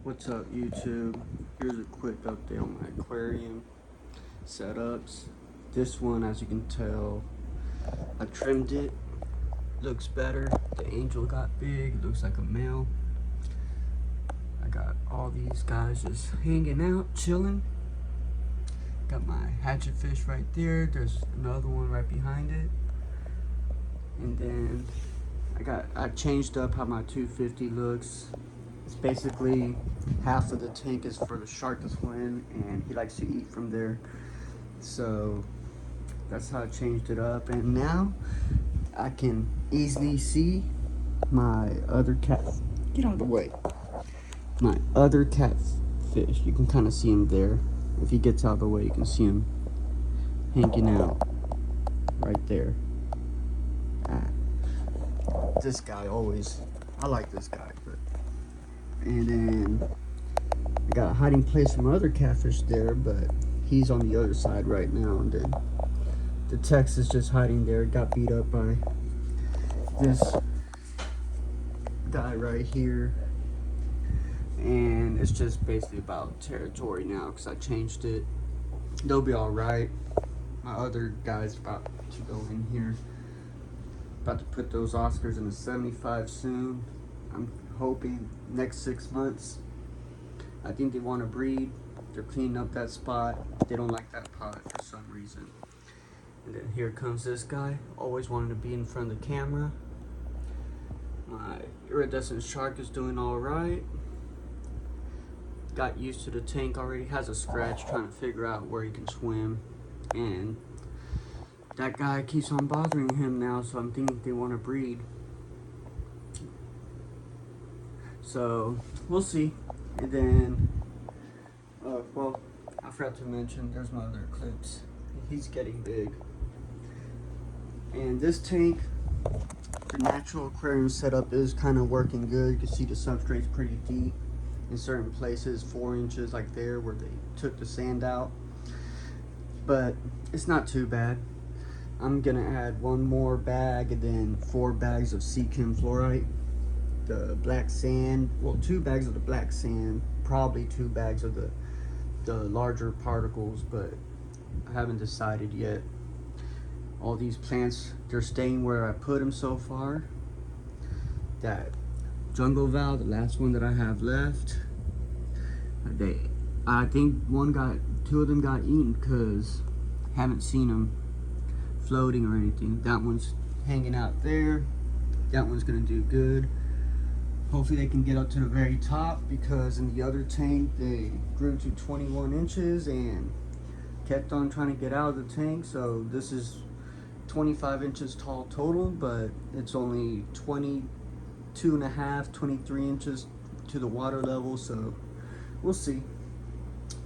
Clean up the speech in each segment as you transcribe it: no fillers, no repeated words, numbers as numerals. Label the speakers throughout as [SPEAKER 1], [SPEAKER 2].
[SPEAKER 1] What's up, YouTube? Here's a quick update on my aquarium setups. This one, as you can tell, I trimmed it. Looks better. The angel got big. Looks like a male. I got all these guys just hanging out, chilling. Got my hatchet fish right there. There's another one right behind it. And then I changed up how my 250 looks. It's basically half of the tank is for the shark to swim, and he likes to eat from there. So that's how I changed it up. And now I can easily see my other cat. Get out of the way. My other catfish. You can kind of see him there. If he gets out of the way, you can see him hanging out right there. This guy always, I like this guy, but. And then I got a hiding place from other catfish there, but he's on the other side right now. And then the Tex is just hiding there. Got beat up by this guy right here. And it's just basically about territory now because I changed it. They'll be all right. My other guy's about to go in here. About to put those Oscars in a 75 soon. I'm hoping next 6 months. I think they want to breed. They're cleaning up that spot. They don't like that pot for some reason. And then here comes this guy. Always wanted to be in front of the camera. My iridescent shark is doing all right. Got used to the tank already. Has a scratch trying to figure out where he can swim. And that guy keeps on bothering him now, so I'm thinking they want to breed. So we'll see. And then, well, I forgot to mention, there's my other eclipse. He's getting big. And this tank, the natural aquarium setup is kind of working good. You can see the substrate's pretty deep in certain places, 4 inches like there where they took the sand out. But it's not too bad. I'm gonna add one more bag and then 4 bags of sea chem fluorite. The black sand, well, 2 bags of the black sand, probably 2 bags of the larger particles, but I haven't decided yet. All these plants, they're staying where I put them so far. That jungle val, the last one that I have left, I think 2 of them got eaten because haven't seen them floating or anything. That one's hanging out there. That one's gonna do good. Hopefully they can get up to the very top, because in the other tank they grew to 21 inches and kept on trying to get out of the tank. So this is 25 inches tall total, but it's only 22 and a half, 23 inches to the water level. So we'll see.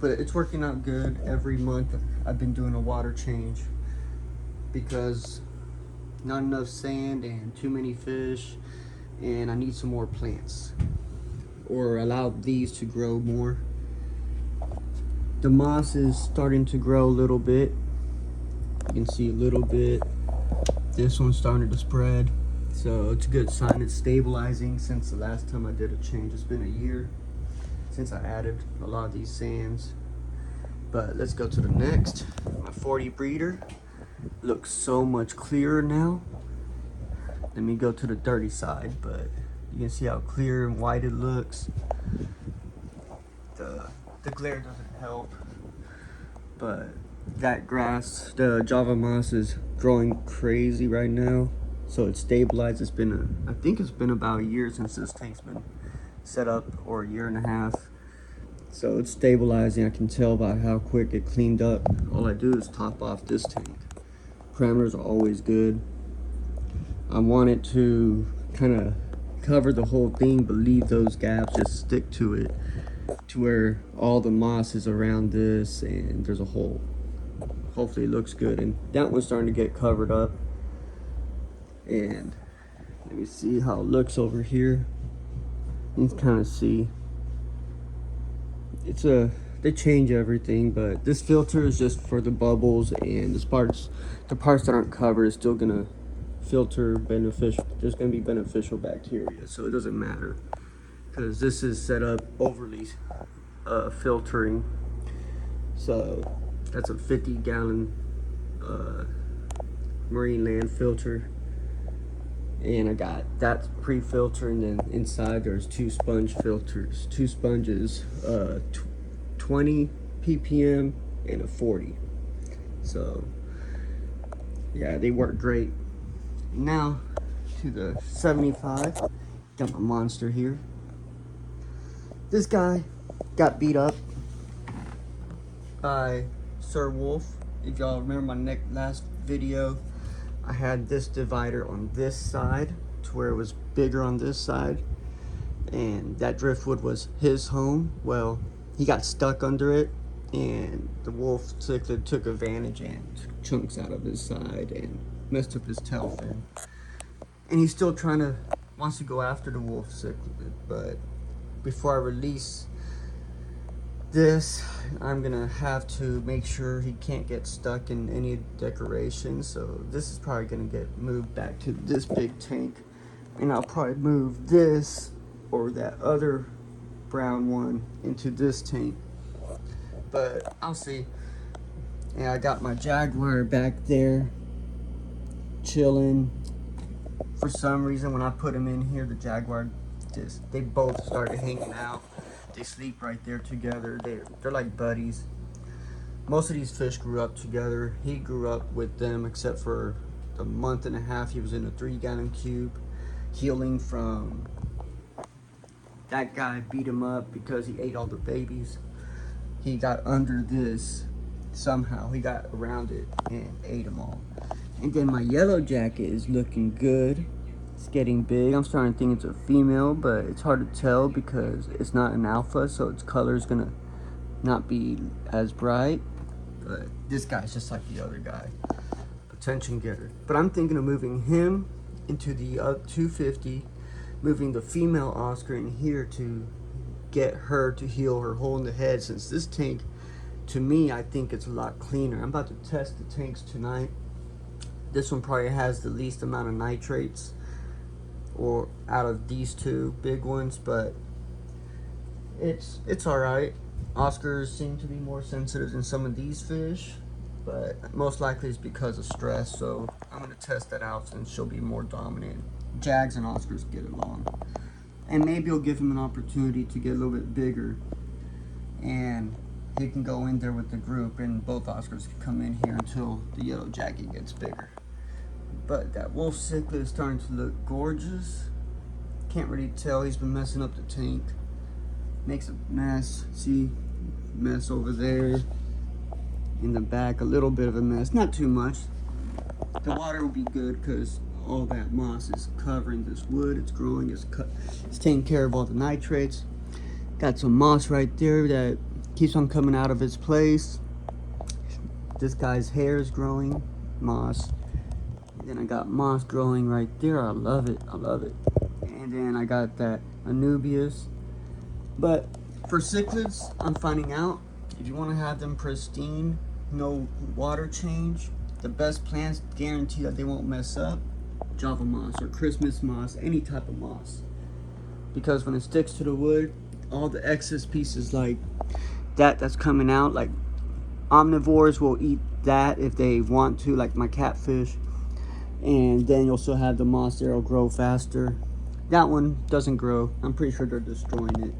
[SPEAKER 1] But it's working out good. Every month I've been doing a water change because not enough sand and too many fish. And I need some more plants, or allow these to grow more. The moss is starting to grow a little bit. You can see a little bit. This one's starting to spread, so it's a good sign. It's stabilizing since the last time I did a change. It's been a year since I added a lot of these sands. But let's go to the next. My 40 breeder looks so much clearer now. Let me go to the dirty side, but you can see how clear and white it looks. The glare doesn't help, but that grass, the Java moss, is growing crazy right now. So it's stabilized. It's been I think it's been about a year since this tank's been set up, or a year and a half. So it's stabilizing. I can tell by how quick it cleaned up. All I do is top off this tank. Parameters are always good. I want it to kind of cover the whole thing, but leave those gaps, just stick to it, to where all the moss is around this and there's a hole. Hopefully it looks good. And that one's starting to get covered up. And let me see how it looks over here. You can kind of see. They change everything, but this filter is just for the bubbles, and the parts that aren't covered is still gonna filter beneficial. There's gonna be beneficial bacteria, so it doesn't matter. because this is set up overly filtering. So that's a 50-gallon marine land filter, and I got that pre-filter, and then inside there's two sponge filters, two sponges, 20 ppm and a 40. So yeah, they work great. Now to the 75. Got my monster here. This guy got beat up by Sir Wolf. If y'all remember my last video, I had this divider on this side to where it was bigger on this side, and that driftwood was his home. Well, he got stuck under it, and the wolf cichlid took advantage and took chunks out of his side and messed up his tail fin. And he's still wants to go after the wolf cichlid, but before I release this, I'm gonna have to make sure he can't get stuck in any decorations. So this is probably gonna get moved back to this big tank, and I'll probably move this or that other brown one into this tank, but I'll see. And I got my jaguar back there chilling. For some reason, when I put him in here, the jaguar they both started hanging out. They sleep right there together. They're like buddies. Most of these fish grew up together. He grew up with them, except for the month and a half he was in a 3-gallon cube, healing from that guy beat him up because he ate all the babies. He got under this somehow. He got around it and ate them all. And then my yellow jacket is looking good. It's getting big. I'm starting to think it's a female, but it's hard to tell because it's not an alpha, so its color is gonna not be as bright. But this guy's just like the other guy, attention getter. But I'm thinking of moving him into the 250, moving the female Oscar in here to get her to heal her hole in the head, since this tank, to me, I think it's a lot cleaner. I'm about to test the tanks tonight. This one probably has the least amount of nitrates or out of these two big ones, but it's all right. Oscars seem to be more sensitive than some of these fish, but most likely it's because of stress. So I'm gonna test that out since she'll be more dominant. Jags and Oscars get along, and maybe it'll give him an opportunity to get a little bit bigger, and he can go in there with the group, and both Oscars can come in here until the yellow jacket gets bigger. But that wolf cichlid is starting to look gorgeous. Can't really tell. He's been messing up the tank. Makes a mess. See, mess over there. In the back, a little bit of a mess. Not too much. The water will be good because all that moss is covering this wood. It's growing. It's taking care of all the nitrates. Got some moss right there that keeps on coming out of its place. This guy's hair is growing. Moss. Then I got moss growing right there. I love it. I love it. And then I got that Anubias. But for cichlids, I'm finding out if you want to have them pristine, no water change, the best plants guarantee that they won't mess up, Java moss or Christmas moss, any type of moss. Because when it sticks to the wood, all the excess pieces like that's coming out, like omnivores will eat that if they want to, like my catfish. And then you'll still have the moss there, will grow faster. That one doesn't grow. I'm pretty sure they're destroying it.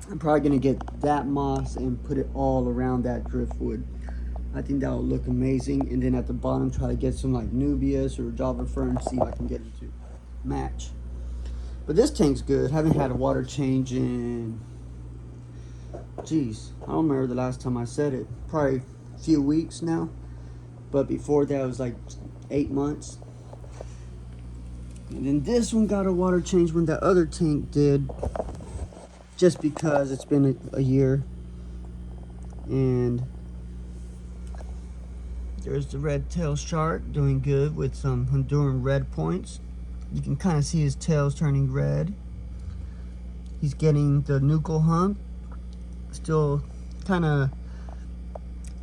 [SPEAKER 1] I'm probably gonna get that moss and put it all around that driftwood. I think that will look amazing. And then at the bottom, try to get some like Nubius or Java fern, see if I can get it to match. But this tank's good. Haven't had a water change in, geez, I don't remember the last time I said it. Probably a few weeks now. But before that, it was like 8 months. And then this one got a water change when that other tank did, just because it's been a year. And there's the red-tailed shark doing good with some Honduran red points. You can kind of see his tail's turning red. He's getting the nuchal hump. Still kind of,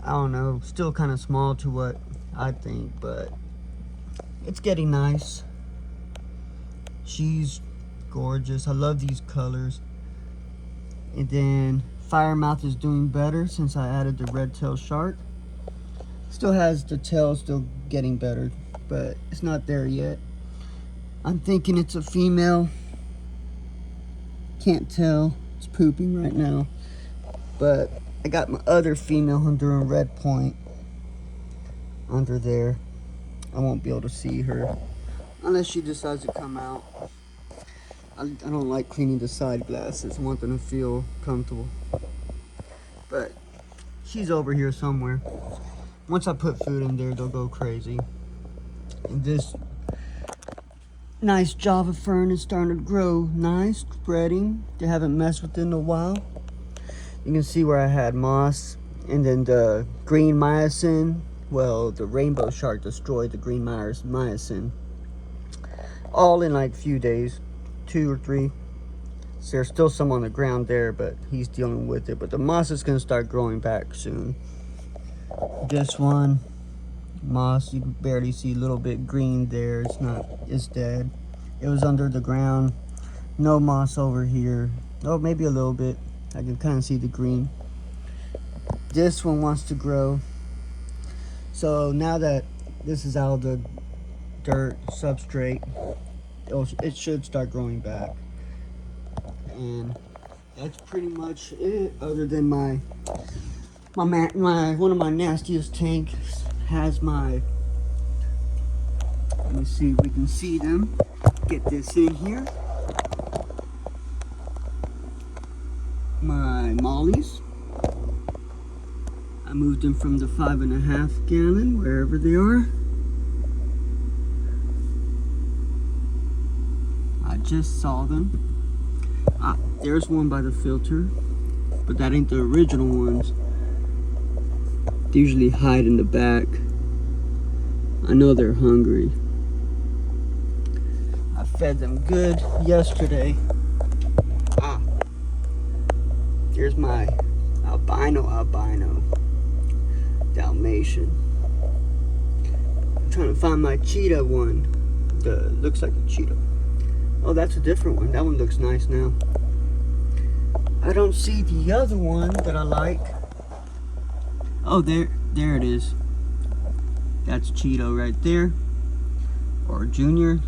[SPEAKER 1] I don't know, still kind of small to what I think, but it's getting nice. She's gorgeous. I love these colors. And then Firemouth is doing better since I added the red-tailed shark. Still has the tail still getting better, but it's not there yet. I'm thinking it's a female. Can't tell. It's pooping right now. But I got my other female Honduran red point under there. I won't be able to see her unless she decides to come out. I don't like cleaning the side glasses. I want them to feel comfortable. But she's over here somewhere. Once I put food in there, they'll go crazy. And this nice Java fern is starting to grow nice, spreading. They haven't messed with it in a while. You can see where I had moss, and then the green myosin. Well, the rainbow shark destroyed the green myosin. All in like a few days, 2 or 3. So there's still some on the ground there, but he's dealing with it. But the moss is gonna start growing back soon. This one, moss, you can barely see a little bit green there. It's dead. It was under the ground. No moss over here. Oh, maybe a little bit. I can kind of see the green. This one wants to grow. So now that this is out of the dirt substrate, it should start growing back. And that's pretty much it, other than my one of my nastiest tanks has my, let me see if we can see them. Get this in here. My mollies. I moved them from the 5.5 gallon, wherever they are. I just saw them. Ah, there's one by the filter, but that ain't the original ones. They usually hide in the back. I know they're hungry. I fed them good yesterday. Ah, there's my albino Dalmatian. I'm trying to find my cheetah one. Looks like a cheetah. Oh, that's a different one. That one looks nice now. I don't see the other one that I like. Oh, there it is. That's Cheeto right there, or Junior,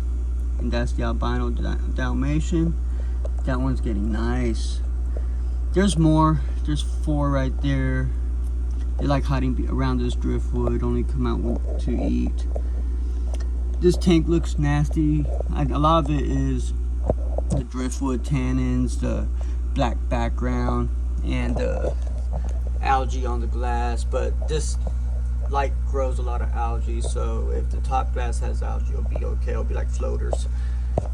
[SPEAKER 1] and that's the albino Dalmatian. That one's getting nice. There's more. There's 4 right there. They like hiding around this driftwood. Only come out to eat. This tank looks nasty. A lot of it is the driftwood tannins, the black background, and the algae on the glass. But this light grows a lot of algae, so if the top glass has algae, it'll be okay. It'll be like floaters.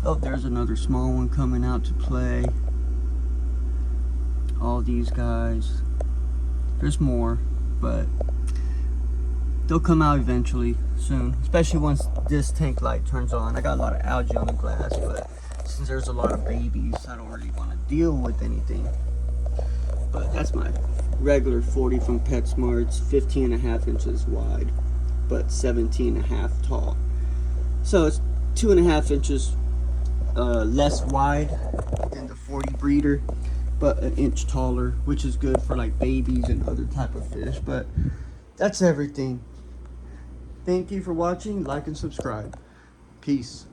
[SPEAKER 1] Oh, there's another small one coming out to play. All these guys. There's more, but they'll come out eventually soon, especially once this tank light turns on. I got a lot of algae on the glass, but since there's a lot of babies, I don't really want to deal with anything. But that's my regular 40 from PetSmart's, 15.5 inches wide, but 17.5 tall. So it's 2.5 inches less wide than the 40 breeder, but an inch taller, which is good for like babies and other type of fish. But that's everything. Thank you for watching. Like and subscribe. Peace.